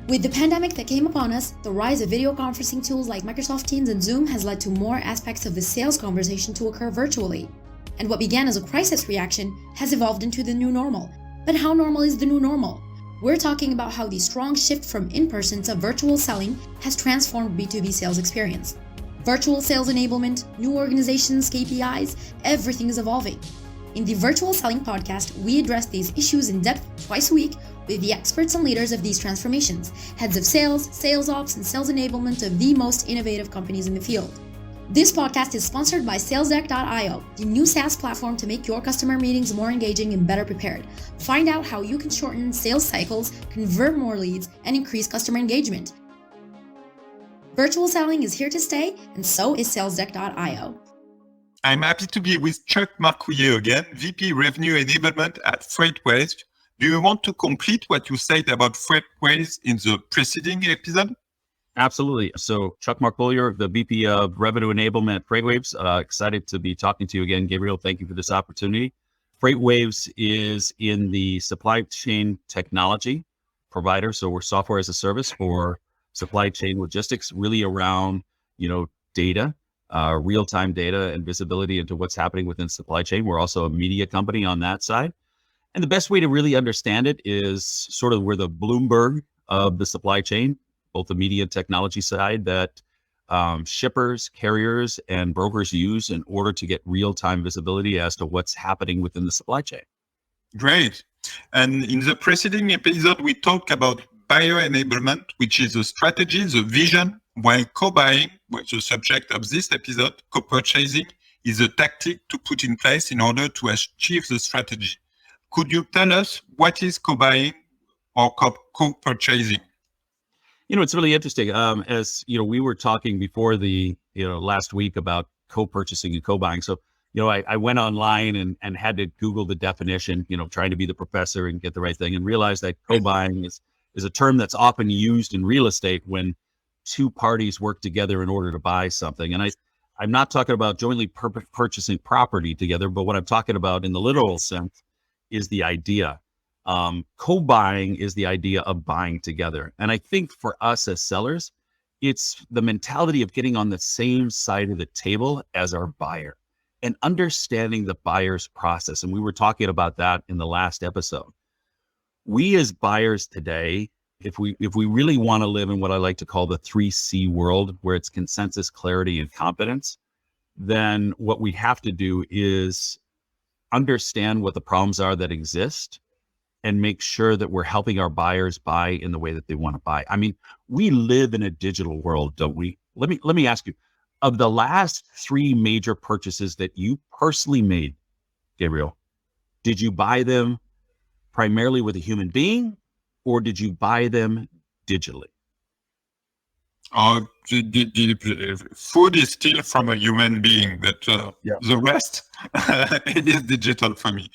With the pandemic that came upon us, the rise of video conferencing tools like Microsoft Teams and Zoom has led to more aspects of the sales conversation to occur virtually. And what began as a crisis reaction has evolved into the new normal. But how normal is the new normal? We're talking about how the strong shift from in-person to virtual selling has transformed B2B sales experience. Virtual sales enablement, new organizations, KPIs, everything is evolving. In the Virtual Selling Podcast, we address these issues in depth twice a week with the experts and leaders of these transformations, heads of sales, sales ops, and sales enablement of the most innovative companies in the field. This podcast is sponsored by SalesDeck.io, the new SaaS platform to make your customer meetings more engaging and better prepared. Find out how you can shorten sales cycles, convert more leads, and increase customer engagement. Virtual selling is here to stay, and so is SalesDeck.io. I'm happy to be with Chuck Marcouiller again, VP Revenue Enablement at FreightWaves. Do you want to complete what you said about FreightWaves in the preceding episode? Absolutely. So Chuck Marcouiller, the VP of Revenue Enablement at FreightWaves, excited to be talking to you again. Gabriel, thank you for this opportunity. FreightWaves is in the supply chain technology provider. So we're software as a service for supply chain logistics, really around, data. Real-time data and visibility into what's happening within supply chain. We're also a media company on that side. And the best way to really understand it is sort of we're the Bloomberg of the supply chain, both the media and technology side that shippers, carriers, and brokers use in order to get real-time visibility as to what's happening within the supply chain. Great. And in the preceding episode, we talked about buyer enablement, which is the strategy, the vision, while co-buying, which is the subject of this episode, copurchasing, is a tactic to put in place in order to achieve the strategy. Could you tell us what is co-buying or co-purchasing? It's really interesting. As we were talking before the last week about co-purchasing and co-buying. So I went online and had to Google the definition. Trying to be the professor and get the right thing, and realized that co-buying is a term that's often used in real estate when two parties work together in order to buy something. And I'm not talking about jointly purchasing property together, but what I'm talking about in the literal sense is the idea. Co-buying is the idea of buying together. And I think for us as sellers, it's the mentality of getting on the same side of the table as our buyer and understanding the buyer's process. And we were talking about that in the last episode. We as buyers today, if we really want to live in what I like to call the 3C world, where it's consensus, clarity, and competence, then what we have to do is understand what the problems are that exist and make sure that we're helping our buyers buy in the way that they want to buy. I mean, we live in a digital world, don't we? Let me ask you, of the last 3 major purchases that you personally made, Gabriel, did you buy them primarily with a human being, or did you buy them digitally? The food is still from a human being, but the rest, it is digital for me.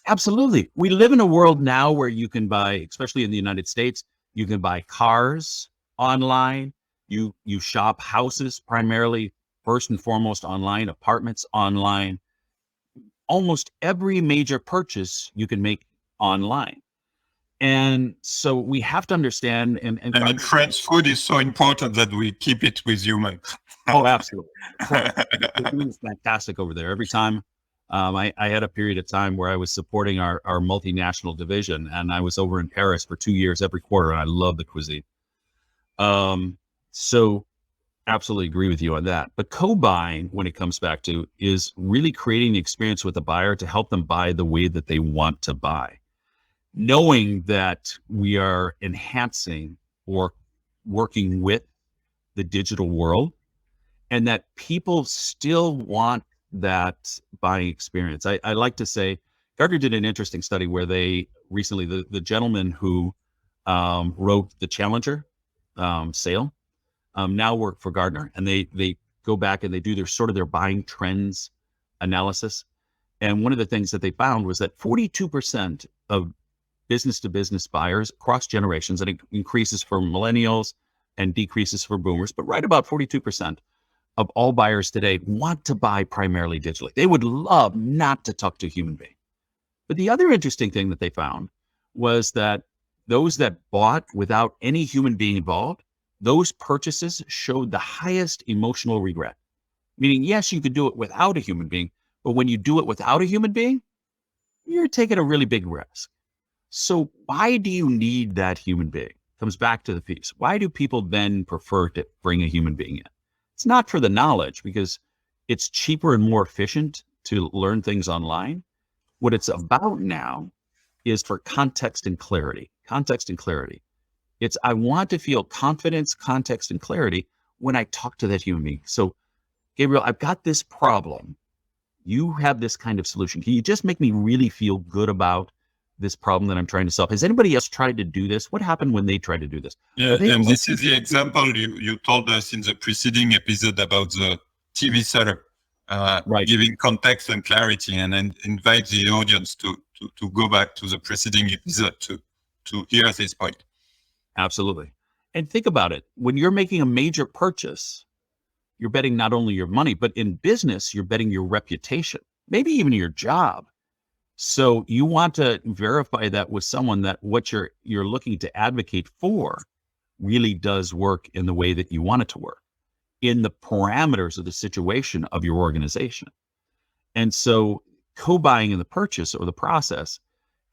Absolutely. We live in a world now where you can buy, especially in the United States, you can buy cars online. You shop houses primarily, first and foremost online, apartments online. Almost every major purchase you can make online. And so we have to understand. And in France, food is so important that we keep it with humans. Oh, absolutely. It's fantastic over there. Every time I had a period of time where I was supporting our multinational division, and I was over in Paris for 2 years every quarter, and I love the cuisine. So absolutely agree with you on that. But co-buying, when it comes back to, is really creating the experience with the buyer to help them buy the way that they want to buy. Knowing that we are enhancing or working with the digital world and that people still want that buying experience. I like to say, Gartner did an interesting study where they recently, the gentleman who wrote the Challenger sale now work for Gartner, and they go back and they do their buying trends analysis. And one of the things that they found was that 42% of business-to-business buyers across generations, and it increases for millennials and decreases for boomers, but right about 42% of all buyers today want to buy primarily digitally. They would love not to talk to a human being. But the other interesting thing that they found was that those that bought without any human being involved, those purchases showed the highest emotional regret. Meaning, yes, you could do it without a human being, but when you do it without a human being, you're taking a really big risk. So why do you need that human being? Comes back to the piece. Why do people then prefer to bring a human being in? It's not for the knowledge, because it's cheaper and more efficient to learn things online. What it's about now is for context and clarity. Context and clarity. It's, I want to feel confidence, context, and clarity when I talk to that human being. So, Gabriel, I've got this problem. You have this kind of solution. Can you just make me really feel good about this problem that I'm trying to solve? Has anybody else tried to do this? What happened when they tried to do this? Yeah, and this is the example you told us in the preceding episode about the TV setup, Right. giving context and clarity, and then invite the audience to go back to the preceding episode to hear this point. Absolutely. And think about it. When you're making a major purchase, you're betting not only your money, but in business, you're betting your reputation, maybe even your job. So you want to verify that with someone that what you're looking to advocate for really does work in the way that you want it to work, in the parameters of the situation of your organization. And so co-buying in the purchase or the process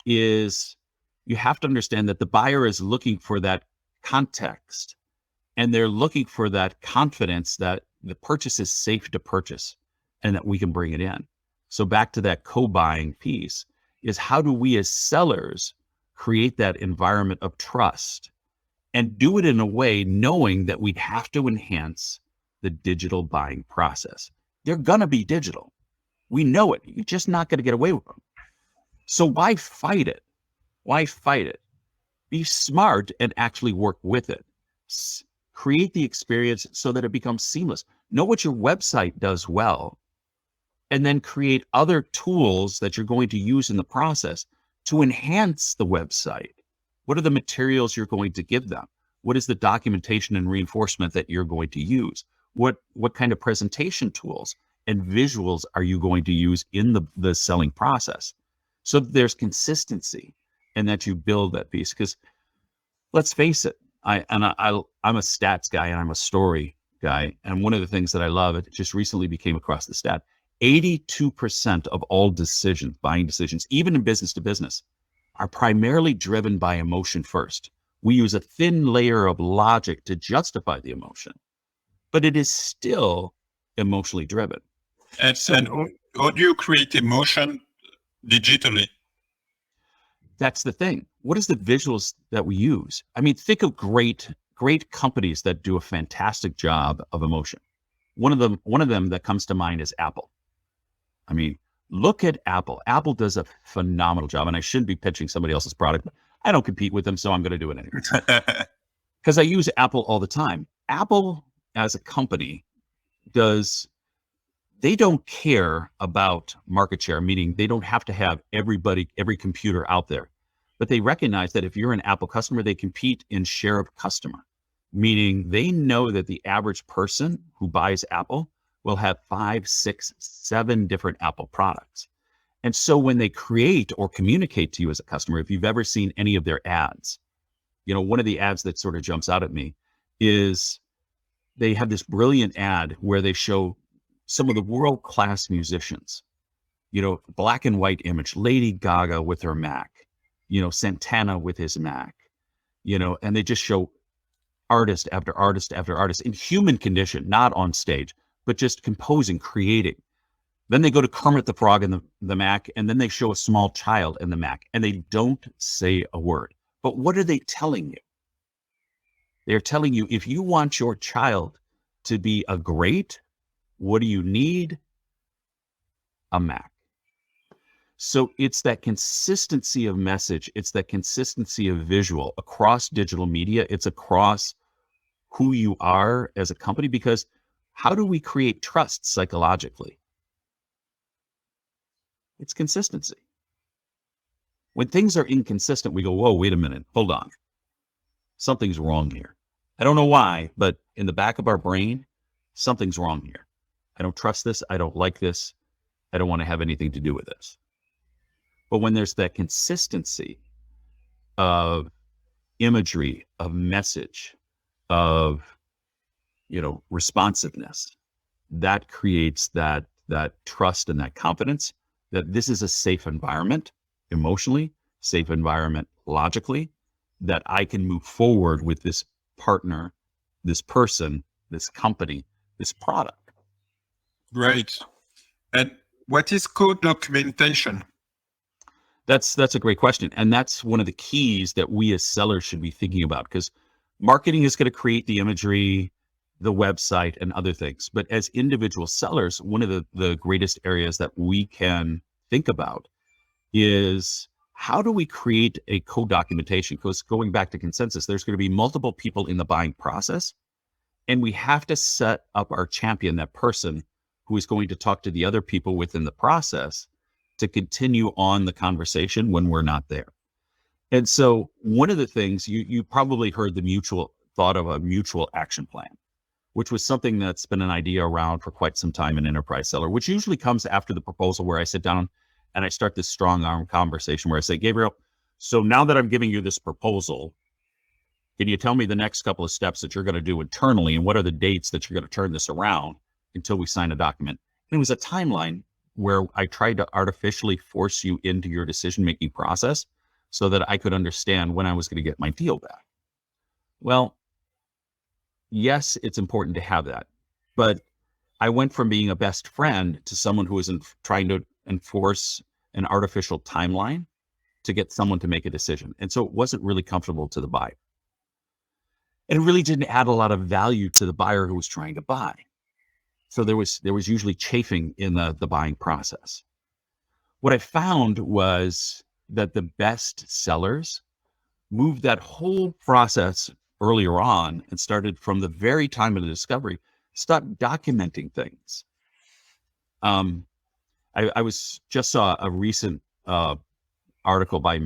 is, you have to understand that the buyer is looking for that context, and they're looking for that confidence that the purchase is safe to purchase and that we can bring it in. So back to that co-buying piece is, how do we as sellers create that environment of trust and do it in a way knowing that we'd have to enhance the digital buying process? They're going to be digital. We know it. You're just not going to get away with them. So why fight it? Why fight it? Be smart and actually work with it. Create the experience so that it becomes seamless. Know what your website does well, and then create other tools that you're going to use in the process to enhance the website. What are the materials you're going to give them? What is the documentation and reinforcement that you're going to use? What kind of presentation tools and visuals are you going to use in the selling process? So that there's consistency and that you build that piece. Because let's face it, I'm a stats guy and I'm a story guy. And one of the things that I love, it just recently became across the stat, 82% of all decisions, buying decisions, even in business to business, are primarily driven by emotion first. We use a thin layer of logic to justify the emotion, but it is still emotionally driven. And how do you create emotion digitally? That's the thing. What is the visuals that we use? I mean, think of great companies that do a fantastic job of emotion. One of them that comes to mind is Apple. I mean, look at Apple. Apple does a phenomenal job, and I shouldn't be pitching somebody else's product. I don't compete with them, so I'm going to do it anyway. Because I use Apple all the time. Apple as a company they don't care about market share, meaning they don't have to have every computer out there. But they recognize that if you're an Apple customer, they compete in share of customer, meaning they know that the average person who buys Apple will have 5, 6, 7 different Apple products. And so when they create or communicate to you as a customer, if you've ever seen any of their ads, one of the ads that sort of jumps out at me is they have this brilliant ad where they show some of the world-class musicians, black and white image, Lady Gaga with her Mac, Santana with his Mac, and they just show artist after artist after artist in human condition, not on stage, but just composing, creating. Then they go to Kermit the Frog in the Mac, and then they show a small child in the Mac, and they don't say a word. But what are they telling you? They're telling you, if you want your child to be a great, what do you need? A Mac. So it's that consistency of message. It's that consistency of visual across digital media. It's across who you are as a company, because how do we create trust psychologically? It's consistency. When things are inconsistent, we go, whoa, wait a minute, hold on. Something's wrong here. I don't know why, but in the back of our brain, something's wrong here. I don't trust this. I don't like this. I don't want to have anything to do with this. But when there's that consistency of imagery, of message, of, responsiveness, that creates that trust and that confidence that this is a safe environment, emotionally, safe environment logically, that I can move forward with this partner, this person, this company, this product. Great. And what is co-documentation? That's a great question. And that's one of the keys that we as sellers should be thinking about, because marketing is going to create the imagery, the website, and other things. But as individual sellers, one of the greatest areas that we can think about is, how do we create a co-documentation? Because going back to consensus, there's going to be multiple people in the buying process, and we have to set up our champion, that person who is going to talk to the other people within the process to continue on the conversation when we're not there. And so one of the things, you probably heard the thought of a mutual action plan, which was something that's been an idea around for quite some time in enterprise seller, which usually comes after the proposal, where I sit down and I start this strong arm conversation where I say, Gabriel, so now that I'm giving you this proposal, can you tell me the next couple of steps that you're going to do internally, and what are the dates that you're going to turn this around until we sign a document? And it was a timeline where I tried to artificially force you into your decision-making process so that I could understand when I was going to get my deal back. Well, yes, it's important to have that, but I went from being a best friend to someone who was trying to enforce an artificial timeline to get someone to make a decision. And so it wasn't really comfortable to the buyer. And it really didn't add a lot of value to the buyer who was trying to buy. So there was usually chafing in the buying process. What I found was that the best sellers moved that whole process earlier on and started from the very time of the discovery, start documenting things. I just saw a recent article by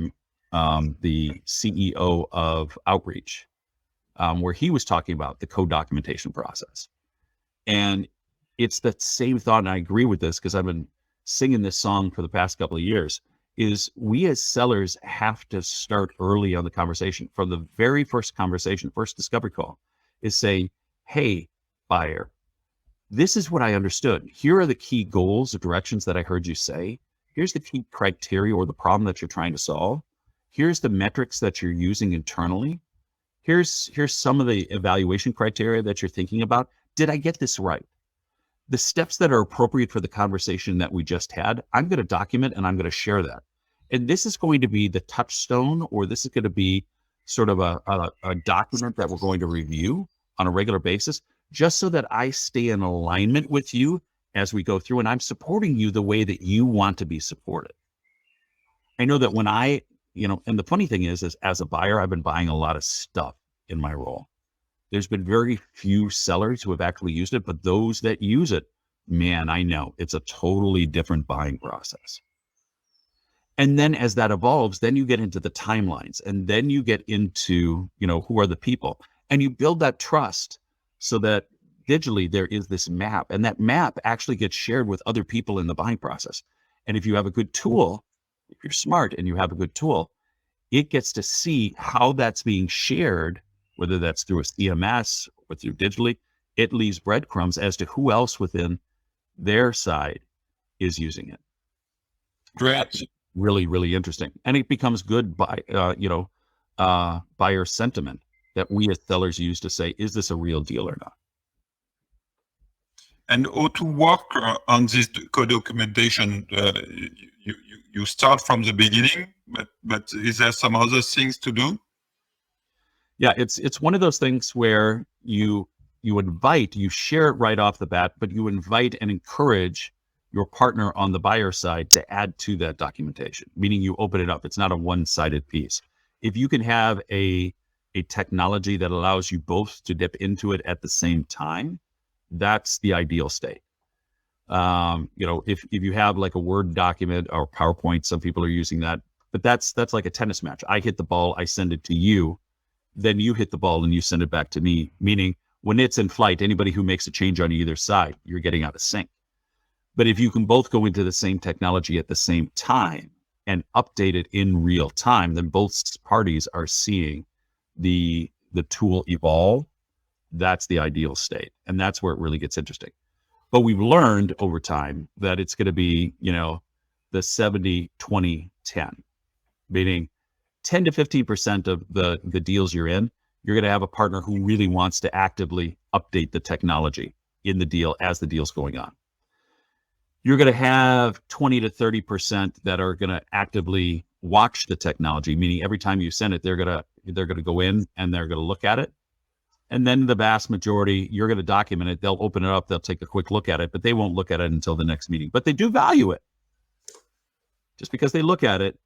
the CEO of Outreach, where he was talking about the co-documentation process. And it's that same thought, and I agree with this because I've been singing this song for the past couple of years, is we as sellers have to start early on the conversation. From the very first conversation, first discovery call, is saying, hey, buyer, this is what I understood. Here are the key goals or directions that I heard you say. Here's the key criteria or the problem that you're trying to solve. Here's the metrics that you're using internally. Here's some of the evaluation criteria that you're thinking about. Did I get this right? The steps that are appropriate for the conversation that we just had, I'm going to document and I'm going to share that. And this is going to be the touchstone, or this is going to be sort of a document that we're going to review on a regular basis, just so that I stay in alignment with you as we go through, and I'm supporting you the way that you want to be supported. I know that when and the funny thing is as a buyer, I've been buying a lot of stuff in my role. There's been very few sellers who have actually used it, but those that use it, man, I know it's a totally different buying process. And then as that evolves, then you get into the timelines, and then you get into, who are the people, and you build that trust so that digitally there is this map, and that map actually gets shared with other people in the buying process. And if you have a good tool, if you're smart and you have a good tool, it gets to see how that's being shared, whether that's through a CMS or through digitally. It leaves breadcrumbs as to who else within their side is using it. Great. Really, really interesting. And it becomes good buyer sentiment that we as sellers use to say, is this a real deal or not? And how to work on this co-documentation? You start from the beginning, but is there some other things to do? Yeah, it's one of those things where you share it right off the bat, but you invite and encourage your partner on the buyer side to add to that documentation, meaning you open it up. It's not a one-sided piece. If you can have a technology that allows you both to dip into it at the same time, that's the ideal state. If you have like a Word document or PowerPoint, some people are using that, but that's like a tennis match. I hit the ball, I send it to you, then you hit the ball and you send it back to me, meaning when it's in flight, anybody who makes a change on either side, you're getting out of sync. But if you can both go into the same technology at the same time and update it in real time, then both parties are seeing the tool evolve, that's the ideal state. And that's where it really gets interesting. But we've learned over time that it's going to be, the 70-20-10, meaning 10 to 15% of the deals you're in, you're going to have a partner who really wants to actively update the technology in the deal as the deal's going on. You're going to have 20 to 30% that are going to actively watch the technology, meaning every time you send it, they're going to go in and they're going to look at it. And then the vast majority, you're going to document it. They'll open it up. They'll take a quick look at it, but they won't look at it until the next meeting. But they do value it. Just because they look at it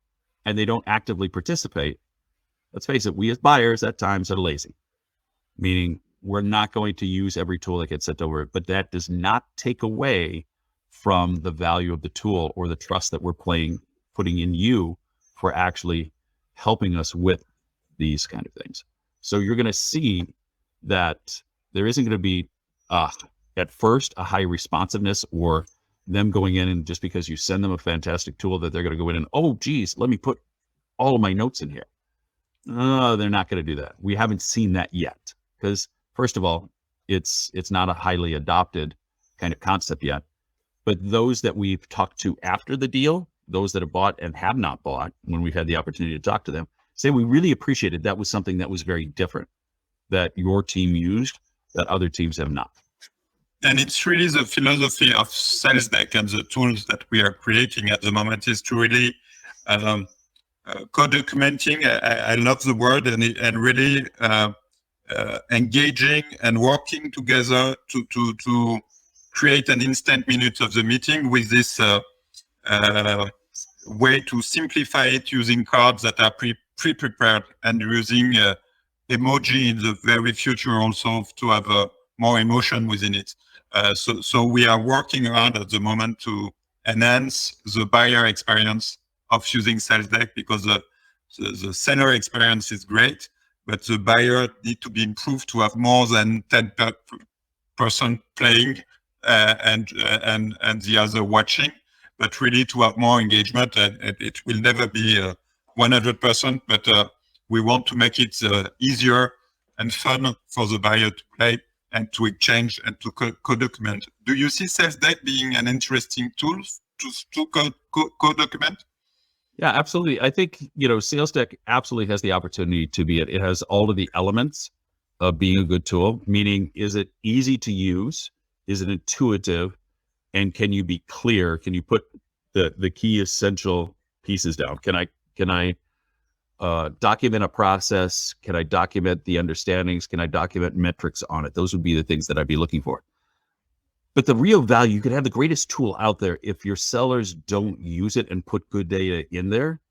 and they don't actively participate, let's face it, we as buyers at times are lazy, meaning we're not going to use every tool that gets sent over, but that does not take away from the value of the tool or the trust that we're putting in you for actually helping us with these kind of things. So you're going to see that there isn't going to be at first a high responsiveness or them going in and just because you send them a fantastic tool that they're going to go in and, oh, geez, let me put all of my notes in here. They're not going to do that. We haven't seen that yet because first of all, it's not a highly adopted kind of concept yet. But those that we've talked to after the deal, those that have bought and have not bought, when we've had the opportunity to talk to them, say we really appreciated that was something that was very different that your team used that other teams have not. And it's really the philosophy of SalesDeck and the tools that we are creating at the moment is to really Codocumenting. I love the word and really engaging and working together to create an instant minute of the meeting with this way to simplify it using cards that are pre-prepared and using emoji in the very future also to have more emotion within it. So we are working hard at the moment to enhance the buyer experience of using SalesDeck because the seller experience is great, but the buyer need to be improved to have more than 10% playing and the other watching, but really to have more engagement. And it will never be 100%, but we want to make it easier and fun for the buyer to play and to exchange and to co-document. Do you see SalesDeck being an interesting tool to co-document? Yeah, absolutely. I think, SalesDeck absolutely has the opportunity to be it has all of the elements of being a good tool, meaning is it easy to use? Is it intuitive? And can you be clear? Can you put the key essential pieces down? Can I document a process? Can I document the understandings? Can I document metrics on it? Those would be the things that I'd be looking for. But the real value, you could have the greatest tool out there. If your sellers don't use it and put good data in there,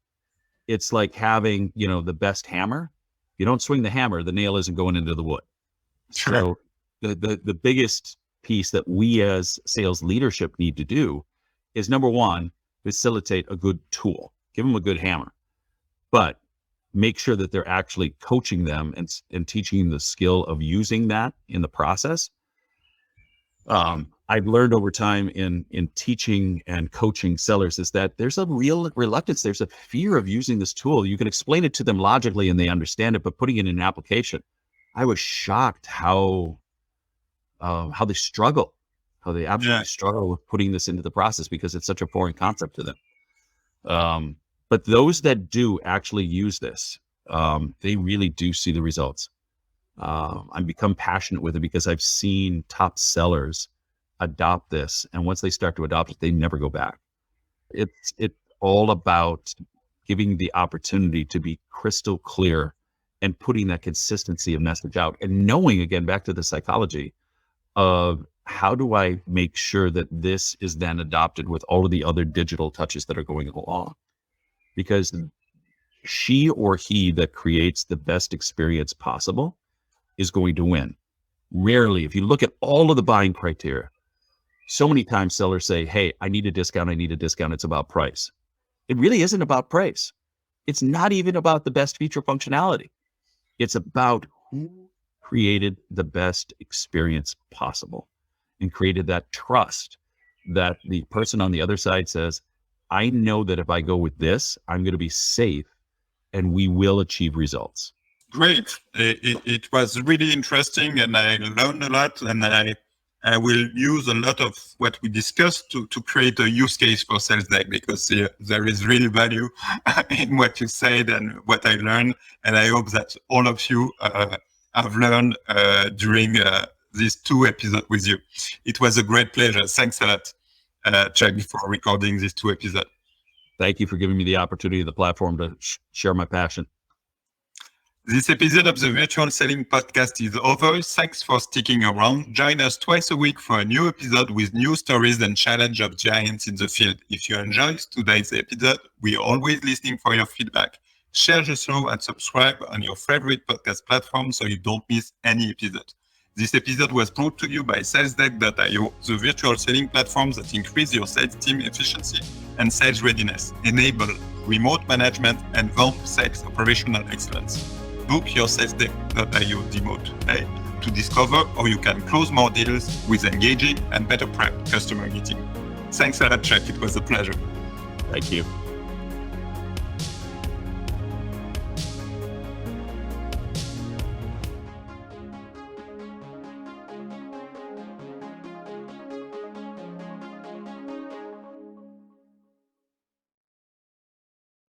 it's like having, the best hammer. If you don't swing the hammer, the nail isn't going into the wood. Sure. So the biggest piece that we as sales leadership need to do is, number one, facilitate a good tool. Give them a good hammer. But make sure that they're actually coaching them and teaching them the skill of using that in the process. I've learned over time in teaching and coaching sellers is that there's a real reluctance. There's a fear of using this tool. You can explain it to them logically and they understand it, but putting it in an application, I was shocked how they struggle, how they absolutely struggle with putting this into the process because it's such a foreign concept to them. But those that do actually use this, they really do see the results. I've become passionate with it because I've seen top sellers adopt this. And once they start to adopt it, they never go back. It's all about giving the opportunity to be crystal clear and putting that consistency of message out and knowing, again, back to the psychology of how do I make sure that this is then adopted with all of the other digital touches that are going along? Because she or he that creates the best experience possible is going to win. Rarely, if you look at all of the buying criteria, so many times sellers say, hey, I need a discount. It's about price. It really isn't about price. It's not even about the best feature functionality. It's about who created the best experience possible and created that trust that the person on the other side says, I know that if I go with this, I'm going to be safe and we will achieve results. Great. It was really interesting, and I learned a lot, and I will use a lot of what we discussed to create a use case for SalesDeck, because there is really value in what you said and what I learned. And I hope that all of you have learned during these 2 episodes with you. It was a great pleasure. Thanks a lot, Chuck, for recording these 2 episodes. Thank you for giving me the opportunity, the platform to share my passion. This episode of the Virtual Selling Podcast is over. Thanks for sticking around. Join us twice a week for a new episode with new stories and challenge of giants in the field. If you enjoyed today's episode, we're always listening for your feedback. Share the show and subscribe on your favorite podcast platform so you don't miss any episode. This episode was brought to you by SalesDeck.io, the virtual selling platform that increases your sales team efficiency and sales readiness, enable remote management, and vamp sales operational excellence. Book your SalesDeck.io demo today to discover how you can close more deals with engaging and better prepped customer meeting. Thanks a lot, Chuck. It was a pleasure. Thank you.